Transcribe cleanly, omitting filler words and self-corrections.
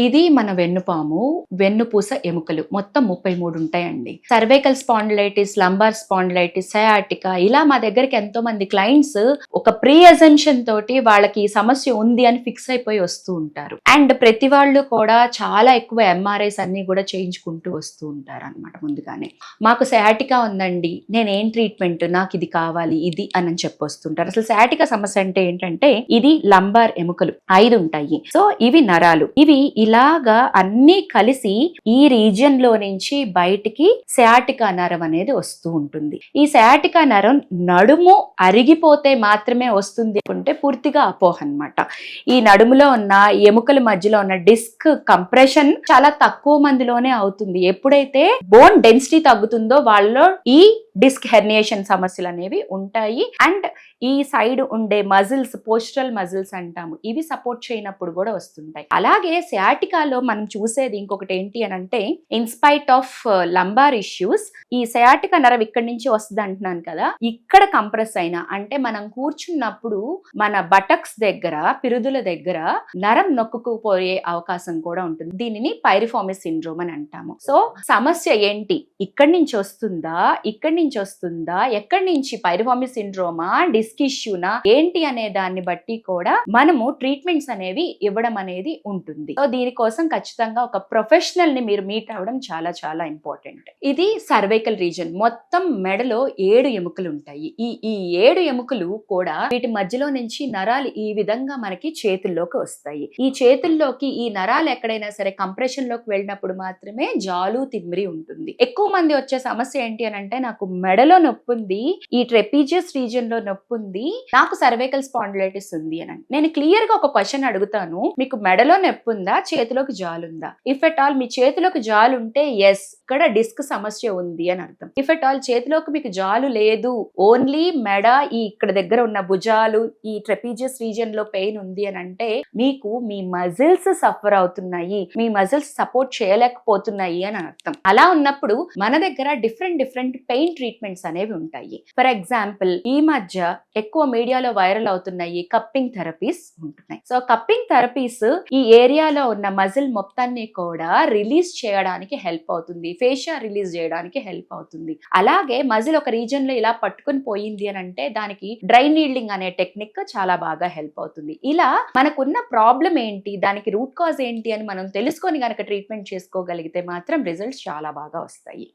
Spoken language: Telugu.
ఇది మన వెన్నుపాము, వెన్నుపూస ఎముకలు మొత్తం 33 ఉంటాయండి. Cervical spondylitis, lumbar spondylitis, sciatica ఇలా మా దగ్గరికి ఎంతో మంది క్లయింట్స్ ఒక ప్రీ అజంప్షన్ తోటి వాళ్ళకి ఈ సమస్య ఉంది అని ఫిక్స్ అయిపోయి వస్తూ ఉంటారు. అండ్ ప్రతి వాళ్ళు కూడా చాలా ఎక్కువ ఎంఆర్ఐస్ అన్ని కూడా చేయించుకుంటూ వస్తూ ఉంటారు అనమాట. ముందుగానే మాకు సయాటికా ఉందండి, నేనేం ట్రీట్మెంట్, నాకు ఇది కావాలి ఇది అని చెప్పొస్తుంటారు. అసలు సయాటికా సమస్య అంటే ఏంటంటే ఇది లంబార్ ఎముకలు 5 ఉంటాయి. సో ఇవి నరాలు, ఇవి ఇలాగా అన్ని కలిసి ఈ రీజియన్ లో నుంచి బయటికి సయాటికా నరం అనేది వస్తూ ఉంటుంది. ఈ సయాటికా నరం నడుము అరిగిపోతే మాత్రమే వస్తుంది అంటే పూర్తిగా అపోహ అన్నమాట. ఈ నడుములో ఉన్న ఎముకల మధ్యలో ఉన్న డిస్క్ కంప్రెషన్ చాలా తక్కువ మందిలోనే అవుతుంది. ఎప్పుడైతే బోన్ డెన్సిటీ తగ్గుతుందో వాళ్ళలో ఈ డిస్క్ హెర్నియేషన్ సమస్యలు అనేవి ఉంటాయి. అండ్ ఈ సైడ్ ఉండే మజిల్స్, పోస్టరల్ మజిల్స్ అంటాము, ఇవి సపోర్ట్ చేయనప్పుడు కూడా వస్తుంటాయి. అలాగే సయాటికాలో మనం చూసేది ఇంకొకటి ఏంటి అని అంటే, ఇన్స్పైట్ ఆఫ్ లంబార్ ఇష్యూస్, ఈ సయాటికా నరం ఇక్కడి నుంచి వస్తుంది అంటున్నాను కదా, ఇక్కడ కంప్రెస్ అయినా అంటే మనం కూర్చున్నప్పుడు మన బటక్స్ దగ్గర, పిరుదుల దగ్గర నరం నొక్కుకుపోయే అవకాశం కూడా ఉంటుంది. దీనిని పైరిఫార్మిస్ సిండ్రోమ్ అని అంటాము. సో సమస్య ఏంటి, ఇక్కడి నుంచి వస్తుందా, ఇక్కడి నుంచి వస్తుందా, ఎక్కడి నుంచి, పైరిఫార్మిస్ సిండ్రోమా, డిస్క్ ఇష్యూనా ఏంటి అనే దాన్ని బట్టి కూడా మనము ట్రీట్మెంట్స్ అనేవి ఇవ్వడం అనేది ఉంటుంది. సో దీనికోసం ఖచ్చితంగా ఒక ప్రొఫెషనల్ ని మీరు మీట్ అవ్వడం చాలా చాలా ఇంపార్టెంట్. ఇది సర్వైకల్ రీజన్, మొత్తం మెడలో 7 ఎముకలు ఉంటాయి. ఈ 7 ఎముకలు కూడా వీటి మధ్యలో నుంచి నరాలు ఈ విధంగా మనకి చేతుల్లోకి వస్తాయి. ఈ చేతుల్లోకి ఈ నరాలు ఎక్కడైనా సరే కంప్రెషన్ లోకి వెళ్ళినప్పుడు మాత్రమే జాలు తిమ్మిరి ఉంటుంది. ఎక్కువ మంది వచ్చే సమస్య ఏంటి అని అంటే, నాకు మెడలో నొప్పి ఉంది, ఈ ట్రెపీజియస్ రీజియన్ లో నొప్పి ఉంది, నాకు సర్వైకల్ స్పాండిలైటిస్ ఉంది అని. నేను క్లియర్ గా ఒక క్వశ్చన్ అడుగుతాను, మీకు మెడలో నొప్పి ఉందా, చేతిలోకి జాలుందా? ఇఫ్ ఎట్ ఆల్ మీ చేతిలోకి జాలు ఉంటే ఎస్, ఇక్కడ డిస్క్ సమస్య ఉంది అని అర్థం. ఇఫ్ ఎట్ ఆల్ చేతిలోకి మీకు జాలు లేదు, ఓన్లీ మెడ, ఈ ఇక్కడ దగ్గర ఉన్న భుజాలు, ఈ ట్రెపీజియస్ రీజియన్ లో పెయిన్ ఉంది అని అంటే, మీకు మీ మజిల్స్ సఫర్ అవుతున్నాయి, మీ మజిల్స్ సపోర్ట్ చేయలేకపోతున్నాయి అని అర్థం. అలా ఉన్నప్పుడు మన దగ్గర డిఫరెంట్ పెయిన్ ట్రీట్మెంట్స్ అనేవి ఉంటాయి. ఫర్ ఎగ్జాంపుల్ ఈ మధ్య ఎక్కువ మీడియాలో వైరల్ అవుతున్నాయి కప్పింగ్ థెరపీస్ ఉంటున్నాయి. సో కప్పింగ్ థెరపీస్ ఈ ఏరియాలో ఉన్న మజిల్ మొత్తాన్ని కూడా రిలీజ్ చేయడానికి హెల్ప్ అవుతుంది, ఫేషియా రిలీజ్ చేయడానికి హెల్ప్ అవుతుంది. అలాగే మజిల్ ఒక రీజన్ లో ఇలా పట్టుకుని పోయింది అని అంటే, దానికి డ్రై నీడ్లింగ్ అనే టెక్నిక్ చాలా బాగా హెల్ప్ అవుతుంది. ఇలా మనకున్న ప్రాబ్లం ఏంటి, దానికి రూట్ కాజ్ ఏంటి అని మనం తెలుసుకొని గనక ట్రీట్మెంట్ చేసుకోగలిగితే మాత్రం రిజల్ట్స్ చాలా బాగా వస్తాయి.